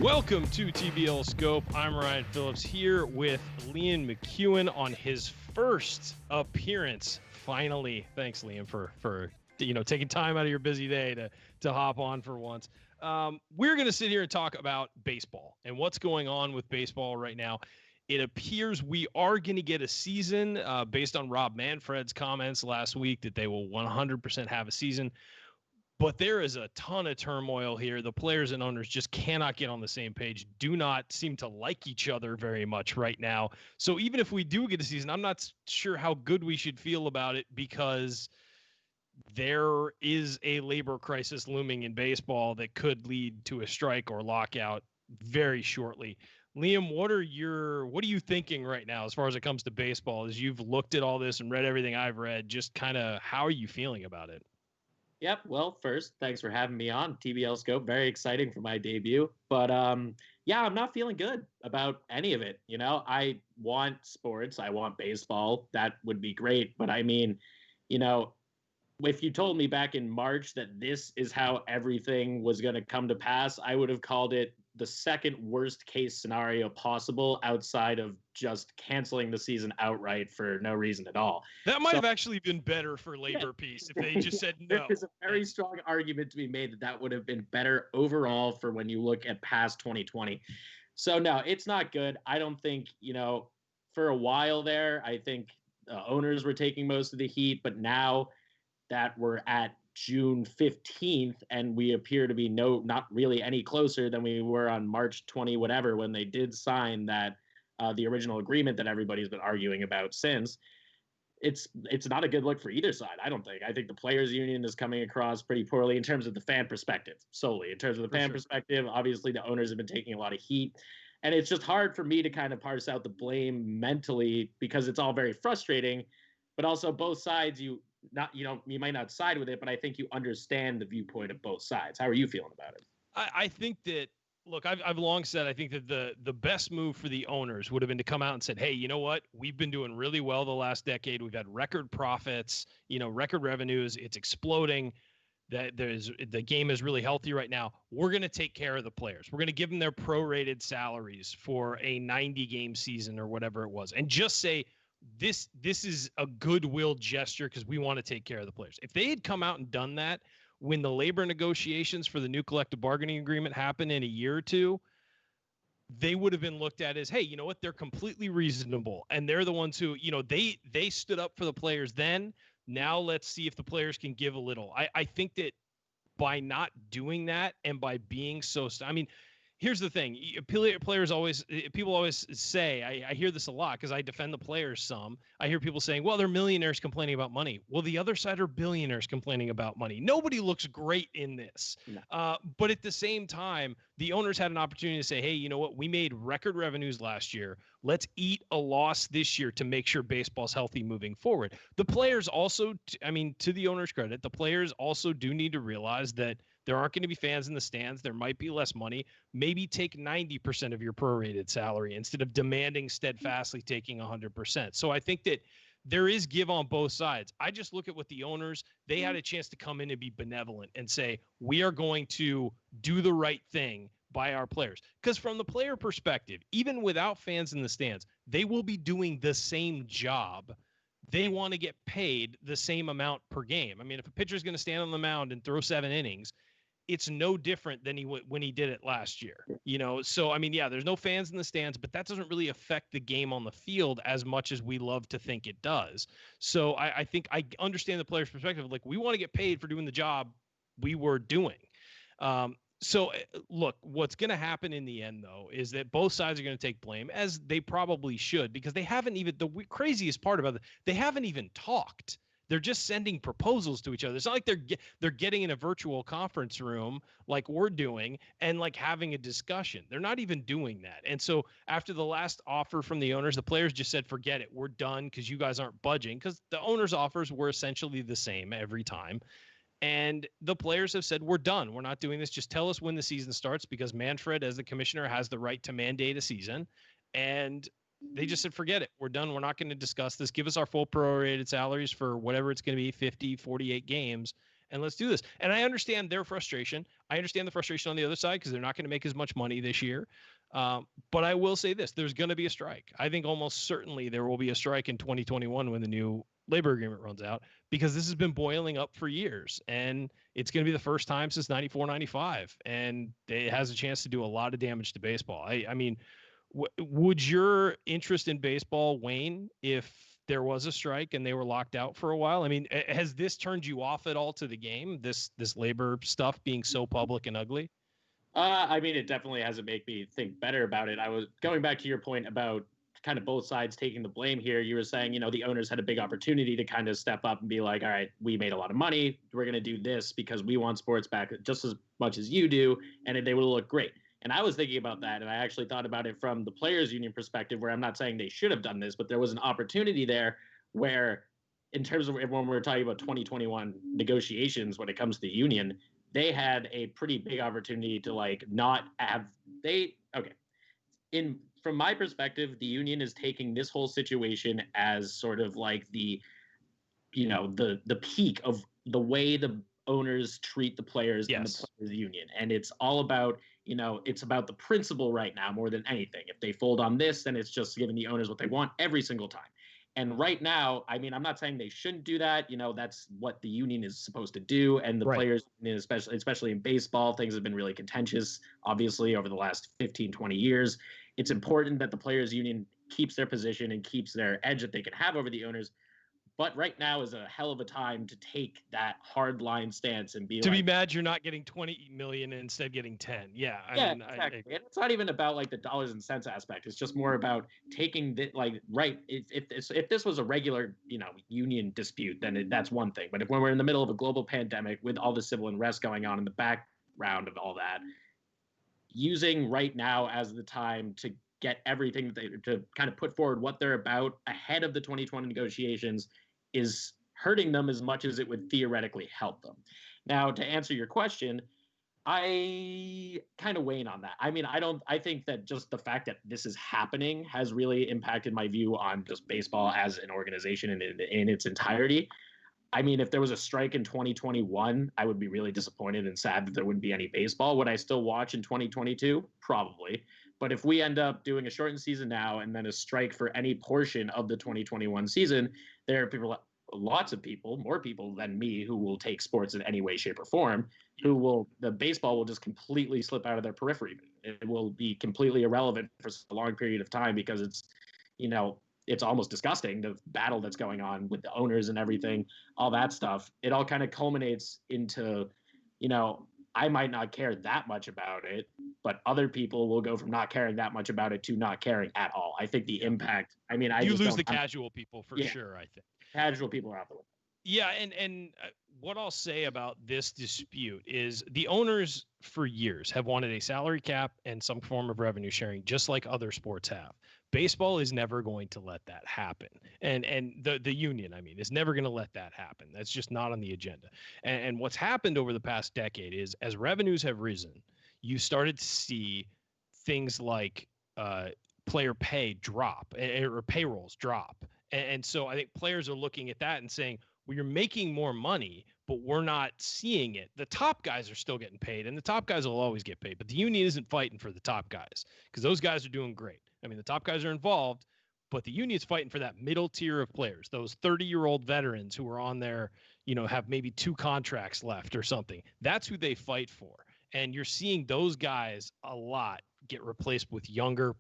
Welcome to TBL Scope. I'm Ryan Phillips here with Liam McKeone on his first appearance. Finally, thanks Liam for taking time out of your busy day to hop on for once. We're going to sit here and talk about baseball and what's going on with baseball right now. It appears we are going to get a season based on Rob Manfred's comments last week that they will 100% have a season. But there is a ton of turmoil here. The players and owners just cannot get on the same page, do not seem to like each other very much right now. So even if we do get a season, I'm not sure how good we should feel about it because there is a labor crisis looming in baseball that could lead to a strike or lockout very shortly. Liam, what are you thinking right now as far as it comes to baseball? As you've looked at all this and read everything I've read, just kind of how are you feeling about it? Yep. Well, first, thanks for having me on TBL Scope. Very exciting for my debut. But yeah, I'm not feeling good about any of it. I want sports. I want baseball. That would be great. But I mean, if you told me back in March that this is how everything was going to come to pass, I would have called it the second worst case scenario possible outside of just canceling the season outright for no reason at all. That might have actually been better for labor peace if they just said no. There's a very strong argument to be made that would have been better overall for when you look at past 2020. So no, it's not good. I don't think, for a while there, I think owners were taking most of the heat, but now that we're at June 15th and we appear to be not really any closer than we were on March 20 whatever when they did sign that the original agreement that everybody's been arguing about since. It's not a good look for either side, I don't think. I think the players union is coming across pretty poorly in terms of the fan perspective, solely in terms of the fan perspective. Obviously the owners have been taking a lot of heat, and it's just hard for me to kind of parse out the blame mentally because it's all very frustrating, but also both sides you might not side with it, but I think you understand the viewpoint of both sides. How are you feeling about it? I think that, look, I've long said I think that the best move for the owners would have been to come out and said, hey, you know what? We've been doing really well the last decade. We've had record profits, record revenues. It's exploding. The game is really healthy right now. We're going to take care of the players. We're going to give them their prorated salaries for a 90-game season or whatever it was, and just say, this is a goodwill gesture because we want to take care of the players. If they had come out and done that when the labor negotiations for the new collective bargaining agreement happened in a year or two, they would have been looked at as, hey, you know what? They're completely reasonable. And they're the ones who, they stood up for the players then. Now let's see if the players can give a little. I think that by not doing that and by being so, here's the thing. People always say, I hear this a lot because I defend the players some. I hear people saying, well, they're millionaires complaining about money. Well, the other side are billionaires complaining about money. Nobody looks great in this. No. But at the same time, the owners had an opportunity to say, hey, you know what? We made record revenues last year. Let's eat a loss this year to make sure baseball's healthy moving forward. The players also, to the owners' credit, the players also do need to realize that there aren't going to be fans in the stands. There might be less money. Maybe take 90% of your prorated salary instead of demanding steadfastly taking 100%. So I think that there is give on both sides. I just look at what the owners, they had a chance to come in and be benevolent and say, we are going to do the right thing by our players. Because from the player perspective, even without fans in the stands, they will be doing the same job. They want to get paid the same amount per game. If a pitcher is going to stand on the mound and throw 7 innings, it's no different than when he did it last year, So, there's no fans in the stands, but that doesn't really affect the game on the field as much as we love to think it does. So I think I understand the player's perspective. Like, we want to get paid for doing the job we were doing. So look, what's going to happen in the end, though, is that both sides are going to take blame, as they probably should, because they haven't even, the craziest part about it, they haven't even talked. They're just sending proposals to each other. It's not like they're getting in a virtual conference room like we're doing and like having a discussion. They're not even doing that. And so after the last offer from the owners, the players just said, forget it. We're done because you guys aren't budging, because the owners' offers were essentially the same every time. And the players have said, we're done. We're not doing this. Just tell us when the season starts, because Manfred, as the commissioner, has the right to mandate a season. And they just said, forget it. We're done. We're not going to discuss this. Give us our full prorated salaries for whatever it's going to be, 50, 48 games, and let's do this. And I understand their frustration. I understand the frustration on the other side because they're not going to make as much money this year. But I will say this, there's going to be a strike. I think almost certainly there will be a strike in 2021 when the new labor agreement runs out, because this has been boiling up for years, and it's going to be the first time since 94, 95. And it has a chance to do a lot of damage to baseball. I mean, would your interest in baseball wane if there was a strike and they were locked out for a while? I mean, has this turned you off at all to the game, this labor stuff being so public and ugly? I mean, it definitely hasn't made me think better about it. I was going back to your point about kind of both sides taking the blame here. You were saying, the owners had a big opportunity to kind of step up and be like, all right, we made a lot of money. We're going to do this because we want sports back just as much as you do. And they will look great. And I was thinking about that. And I actually thought about it from the players union perspective, where I'm not saying they should have done this, but there was an opportunity there where, in terms of when we're talking about 2021 negotiations, when it comes to the union, they had a pretty big opportunity to not have from my perspective, the union is taking this whole situation as sort of like the peak of the way the owners treat the players and the players union. And it's all about, it's about the principle right now more than anything. If they fold on this, then it's just giving the owners what they want every single time. And right now, I mean, I'm not saying they shouldn't do that. That's what the union is supposed to do. And the players, especially in baseball, things have been really contentious, obviously, over the last 15, 20 years. It's important that the players union keeps their position and keeps their edge that they can have over the owners. But right now is a hell of a time to take that hard line stance and be mad you're not getting 20 million and instead getting 10. Yeah. Exactly. And it's not even about the dollars and cents aspect. It's just more about taking the if this was a regular, union dispute, then that's one thing. But when we're in the middle of a global pandemic with all the civil unrest going on in the background of all that, using right now as the time to get everything to kind of put forward what they're about ahead of the 2020 negotiations is hurting them as much as it would theoretically help them. Now, to answer your question, I kind of wane on that. I mean, I think that just the fact that this is happening has really impacted my view on just baseball as an organization in its entirety. I mean, if there was a strike in 2021, I would be really disappointed and sad that there wouldn't be any baseball. Would I still watch in 2022? Probably. But if we end up doing a shortened season now and then a strike for any portion of the 2021 season, there are lots of people, more people than me, who will take sports in any way, shape, or form, the baseball will just completely slip out of their periphery. It will be completely irrelevant for a long period of time because it's almost disgusting, the battle that's going on with the owners and everything, all that stuff. It all kind of culminates into, I might not care that much about it, but other people will go from not caring that much about it to not caring at all. I think the impact, you lose the casual people for sure, I think. Casual people are out the way. Yeah, and what I'll say about this dispute is the owners for years have wanted a salary cap and some form of revenue sharing, just like other sports have. Baseball is never going to let that happen. And the union, is never going to let that happen. That's just not on the agenda. And what's happened over the past decade is, as revenues have risen, you started to see things like player pay drop or payrolls drop. And so I think players are looking at that and saying, well, you're making more money, but we're not seeing it. The top guys are still getting paid, and the top guys will always get paid. But the union isn't fighting for the top guys because those guys are doing great. The top guys are involved, but the union's fighting for that middle tier of players, those 30-year-old veterans who are on there, have maybe 2 contracts left or something. That's who they fight for. And you're seeing those guys a lot get replaced with younger,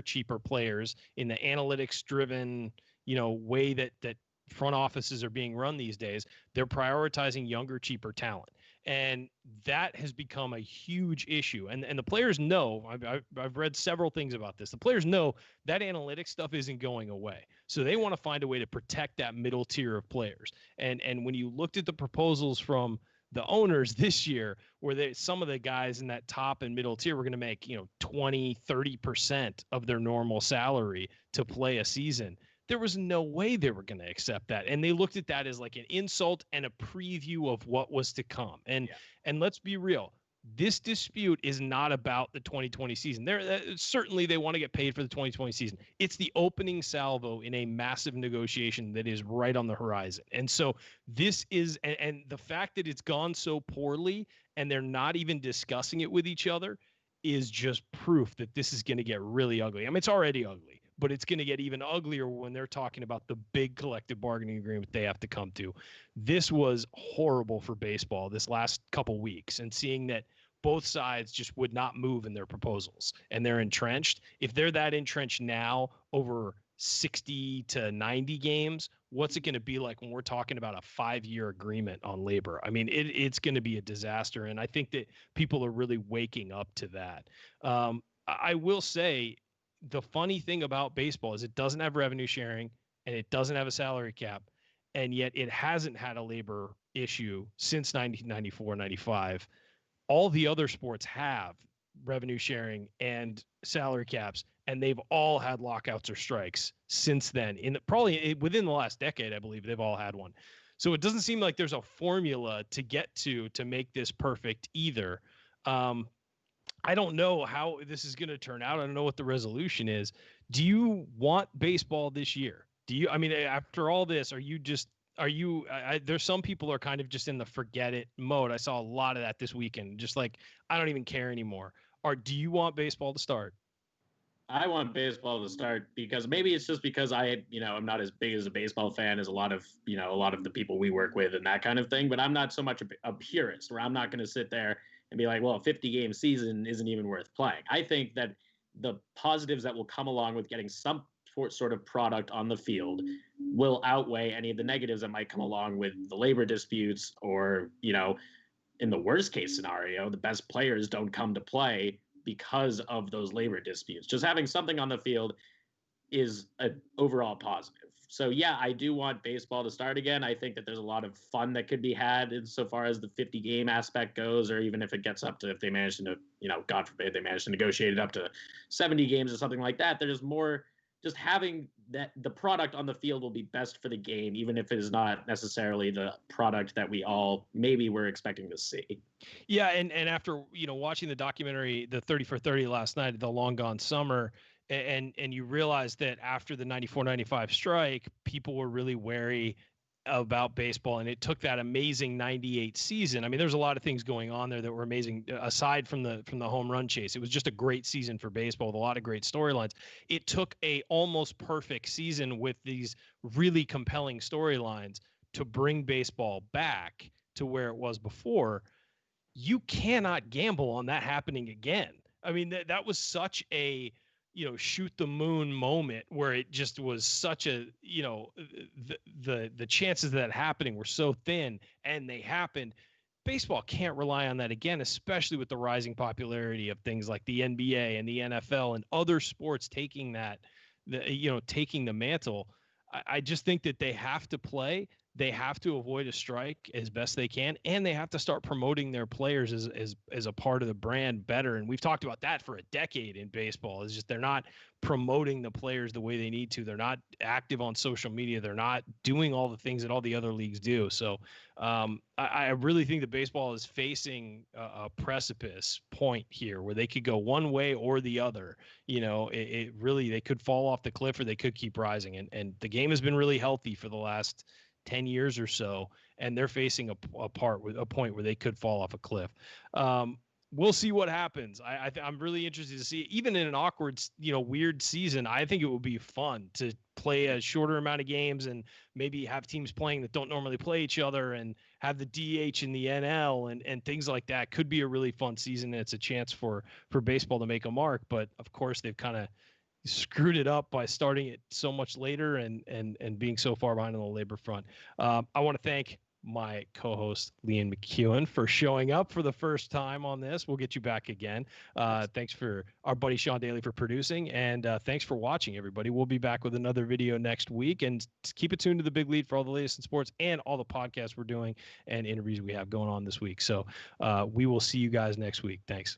cheaper players in the analytics-driven, way that front offices are being run these days. They're prioritizing younger, cheaper talent. And that has become a huge issue. And the players know, I've read several things about this. The players know that analytics stuff isn't going away. So they want to find a way to protect that middle tier of players. And when you looked at the proposals from the owners this year, where some of the guys in that top and middle tier were going to make, 20, 30% of their normal salary to play a season, there was no way they were going to accept that. And they looked at that as like an insult and a preview of what was to come. And let's be real. This dispute is not about the 2020 season. Certainly they want to get paid for the 2020 season. It's the opening salvo in a massive negotiation that is right on the horizon. And so this is, and the fact that it's gone so poorly and they're not even discussing it with each other is just proof that this is going to get really ugly. I mean, it's already ugly, but it's going to get even uglier when they're talking about the big collective bargaining agreement they have to come to. This was horrible for baseball this last couple weeks, and seeing that both sides just would not move in their proposals and they're entrenched. If they're that entrenched now over 60 to 90 games, what's it going to be like when we're talking about a 5-year agreement on labor? I mean, it's going to be a disaster. And I think that people are really waking up to that. I will say the funny thing about baseball is it doesn't have revenue sharing and it doesn't have a salary cap. And yet it hasn't had a labor issue since 1994, 95. All the other sports have revenue sharing and salary caps, and they've all had lockouts or strikes since then. Probably within the last decade, I believe they've all had one. So it doesn't seem like there's a formula to get to make this perfect either. I don't know how this is going to turn out. I don't know what the resolution is. Do you want baseball this year? I mean, after all this, there's some people are kind of just in the forget it mode. I saw a lot of that this weekend. Just like, I don't even care anymore. Do you want baseball to start? I want baseball to start because maybe it's just because I'm not as big as a baseball fan as a lot of the people we work with and that kind of thing. But I'm not so much a purist where I'm not going to sit there and be like, well, a 50-game season isn't even worth playing. I think that the positives that will come along with getting some sort of product on the field will outweigh any of the negatives that might come along with the labor disputes or, in the worst case scenario, the best players don't come to play because of those labor disputes. Just having something on the field is an overall positive. So, yeah, I do want baseball to start again. I think that there's a lot of fun that could be had insofar as the 50-game aspect goes, or even if it gets up to, if they manage to, God forbid, they manage to negotiate it up to 70 games or something like that. There's more, just having that the product on the field will be best for the game, even if it is not necessarily the product that we all maybe were expecting to see. Yeah, and after watching the documentary, the 30 for 30 last night, The Long Gone Summer, and you realize that after the 94-95 strike, people were really wary about baseball, and it took that amazing 98 season. I mean, there's a lot of things going on there that were amazing aside from the home run chase. It was just a great season for baseball with a lot of great storylines. It took a almost perfect season with these really compelling storylines to bring baseball back to where it was before. You cannot gamble on that happening again. I mean, that was such a shoot the moon moment where it just was such a the chances of that happening were so thin, and they happened. Baseball can't rely on that again, especially with the rising popularity of things like the NBA and the NFL and other sports taking the mantle. I just think that they have to play. They have to avoid a strike as best they can, and they have to start promoting their players as a part of the brand better. And we've talked about that for a decade in baseball. It's just they're not promoting the players the way they need to. They're not active on social media. They're not doing all the things that all the other leagues do. So I really think that baseball is facing a precipice point here where they could go one way or the other. It really, they could fall off the cliff or they could keep rising. And the game has been really healthy for the last 10 years or so, and they're facing a point where they could fall off a cliff. We'll see what happens. I'm really interested to see, even in an awkward, weird season, I think it would be fun to play a shorter amount of games and maybe have teams playing that don't normally play each other and have the DH in the NL and things like that. Could be a really fun season. And it's a chance for baseball to make a mark. But of course, they've kind of screwed it up by starting it so much later and being so far behind on the labor front. I want to thank my co-host Liam McKeone for showing up for the first time on this. We'll get you back again. Thanks for our buddy Sean Daly for producing, and thanks for watching, everybody. We'll be back with another video next week, and keep it tuned to the Big Lead for all the latest in sports and all the podcasts we're doing and interviews we have going on this week. So we will see you guys next week. Thanks.